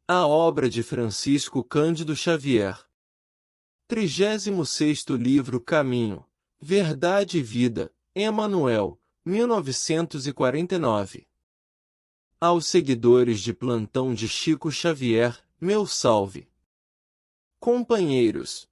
A obra de Francisco Cândido Xavier. 36º livro Caminho, Verdade e Vida, Emanuel, 1949. Aos seguidores de plantão de Chico Xavier, meu salve. Companheiros,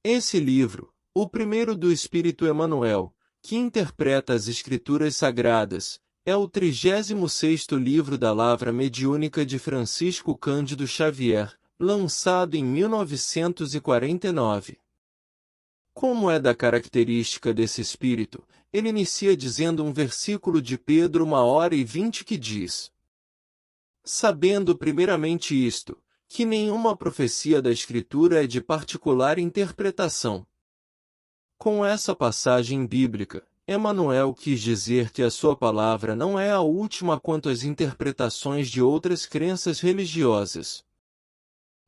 esse livro, o primeiro do Espírito Emmanuel, que interpreta as Escrituras Sagradas, é o 36º livro da Lavra Mediúnica de Francisco Cândido Xavier, lançado em 1949. Como é da característica desse espírito, ele inicia dizendo um versículo de Pedro 1h20 que diz: sabendo primeiramente isto, que nenhuma profecia da Escritura é de particular interpretação. Com essa passagem bíblica, Emmanuel quis dizer que a sua palavra não é a última quanto às interpretações de outras crenças religiosas.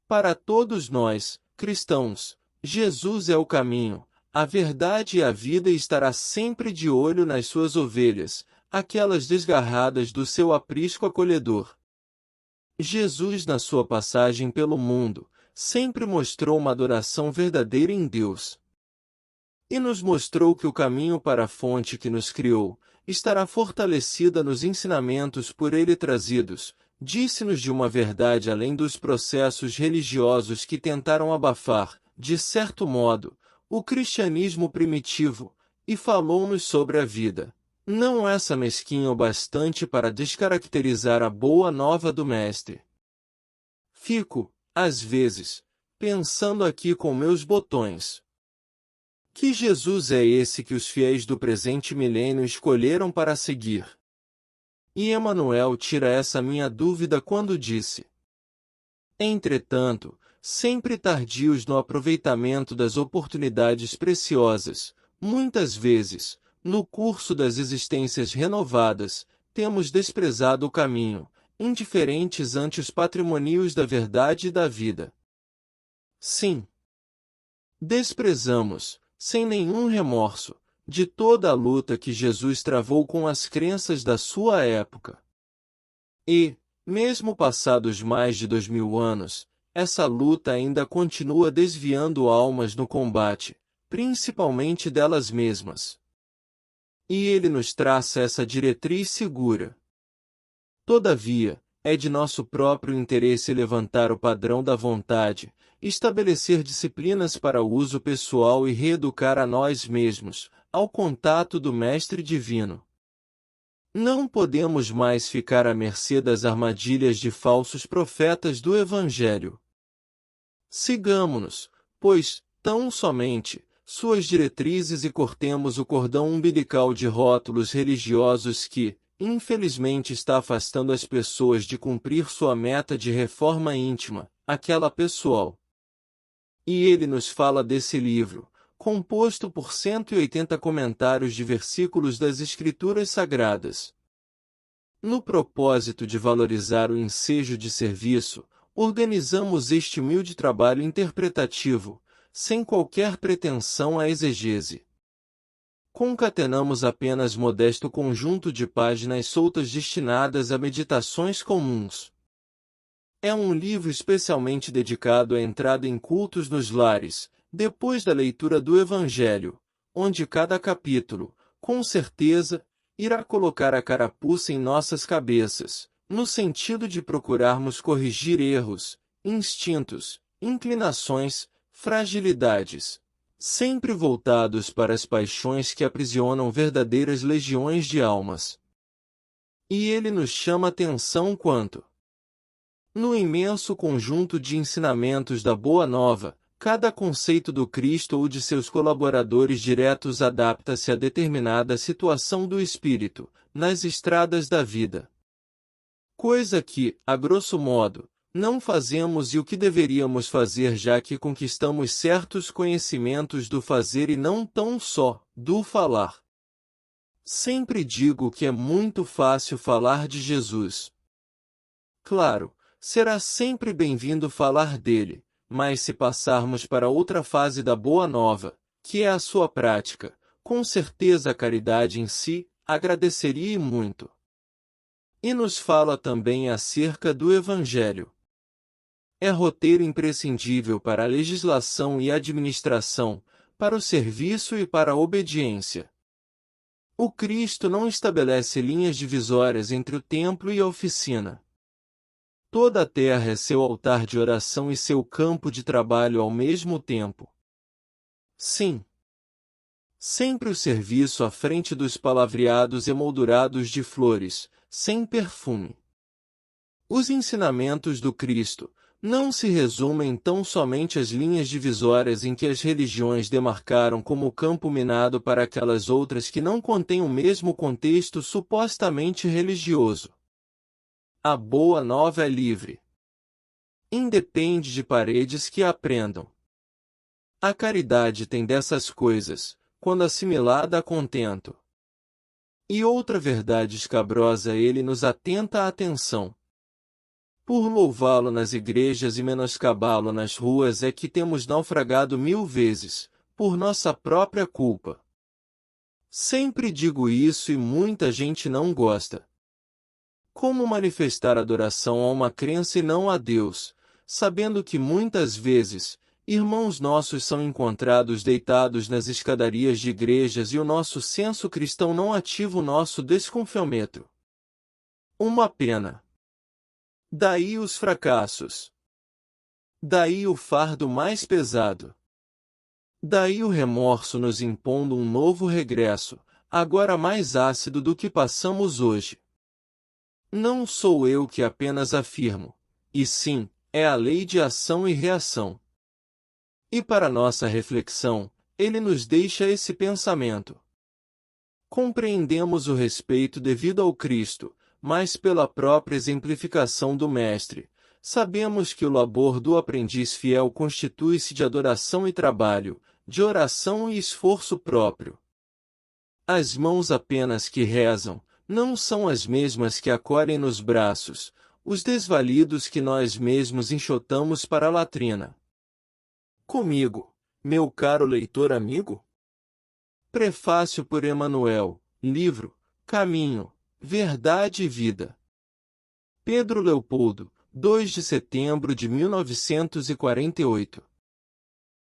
Para todos nós, cristãos, Jesus é o caminho, a verdade e a vida e estará sempre de olho nas suas ovelhas, aquelas desgarradas do seu aprisco acolhedor. Jesus, na sua passagem pelo mundo, sempre mostrou uma adoração verdadeira em Deus. E nos mostrou que o caminho para a fonte que nos criou, estará fortalecida nos ensinamentos por ele trazidos. Disse-nos de uma verdade além dos processos religiosos que tentaram abafar, de certo modo, o cristianismo primitivo, e falou-nos sobre a vida. Não essa mesquinha o bastante para descaracterizar a boa nova do Mestre. Fico, às vezes, pensando aqui com meus botões. Que Jesus é esse que os fiéis do presente milênio escolheram para seguir? E Emmanuel tira essa minha dúvida quando disse: entretanto, sempre tardios no aproveitamento das oportunidades preciosas, muitas vezes, no curso das existências renovadas, temos desprezado o caminho, indiferentes ante os patrimônios da verdade e da vida. Sim, desprezamos, sem nenhum remorso, de toda a luta que Jesus travou com as crenças da sua época. E, mesmo passados mais de 2000 anos, essa luta ainda continua desviando almas no combate, principalmente delas mesmas. E ele nos traça essa diretriz segura. Todavia, é de nosso próprio interesse levantar o padrão da vontade, estabelecer disciplinas para o uso pessoal e reeducar a nós mesmos, ao contato do Mestre Divino. Não podemos mais ficar à mercê das armadilhas de falsos profetas do Evangelho. Sigamo-nos, pois, tão somente, suas diretrizes e cortemos o cordão umbilical de rótulos religiosos que, infelizmente, está afastando as pessoas de cumprir sua meta de reforma íntima, aquela pessoal. E ele nos fala desse livro, composto por 180 comentários de versículos das Escrituras Sagradas. No propósito de valorizar o ensejo de serviço, organizamos este humilde trabalho interpretativo, sem qualquer pretensão à exegese. Concatenamos apenas modesto conjunto de páginas soltas destinadas a meditações comuns. É um livro especialmente dedicado à entrada em cultos nos lares, depois da leitura do Evangelho, onde cada capítulo, com certeza, irá colocar a carapuça em nossas cabeças, no sentido de procurarmos corrigir erros, instintos, inclinações, fragilidades, sempre voltados para as paixões que aprisionam verdadeiras legiões de almas. E ele nos chama atenção quanto, no imenso conjunto de ensinamentos da Boa Nova, cada conceito do Cristo ou de seus colaboradores diretos adapta-se a determinada situação do espírito, nas estradas da vida. Coisa que, a grosso modo, não fazemos e o que deveríamos fazer já que conquistamos certos conhecimentos do fazer e não tão só, do falar. Sempre digo que é muito fácil falar de Jesus. Claro, será sempre bem-vindo falar dele, mas se passarmos para outra fase da Boa Nova, que é a sua prática, com certeza a caridade em si, agradeceria e muito. E nos fala também acerca do Evangelho. é roteiro imprescindível para a legislação e administração, para o serviço e para a obediência. O Cristo não estabelece linhas divisórias entre o templo e a oficina. Toda a terra é seu altar de oração e seu campo de trabalho ao mesmo tempo. Sim. Sempre o serviço à frente dos palavreados emoldurados de flores, sem perfume. Os ensinamentos do Cristo não se resumem tão somente às linhas divisórias em que as religiões demarcaram como campo minado para aquelas outras que não contêm o mesmo contexto supostamente religioso. A Boa Nova é livre. Independe de paredes que a prendam. A caridade tem dessas coisas, quando assimilada a contento. E outra verdade escabrosa ele nos atenta a atenção. Por louvá-lo nas igrejas e menoscabá-lo nas ruas é que temos naufragado 1000 vezes, por nossa própria culpa. Sempre digo isso e muita gente não gosta. Como manifestar adoração a uma crença e não a Deus, sabendo que muitas vezes, irmãos nossos são encontrados deitados nas escadarias de igrejas e o nosso senso cristão não ativa o nosso desconfiômetro? Uma pena. Daí os fracassos. Daí o fardo mais pesado. Daí o remorso nos impondo um novo regresso, agora mais ácido do que passamos hoje. Não sou eu que apenas afirmo, e sim, é a lei de ação e reação. E para nossa reflexão, ele nos deixa esse pensamento. Compreendemos o respeito devido ao Cristo, mas pela própria exemplificação do Mestre, sabemos que o labor do aprendiz fiel constitui-se de adoração e trabalho, de oração e esforço próprio. As mãos apenas que rezam, não são as mesmas que acolhem nos braços, os desvalidos que nós mesmos enxotamos para a latrina. Comigo, meu caro leitor amigo? Prefácio por Emanuel, livro, Caminho, Verdade e Vida. Pedro Leopoldo, 2 de setembro de 1948.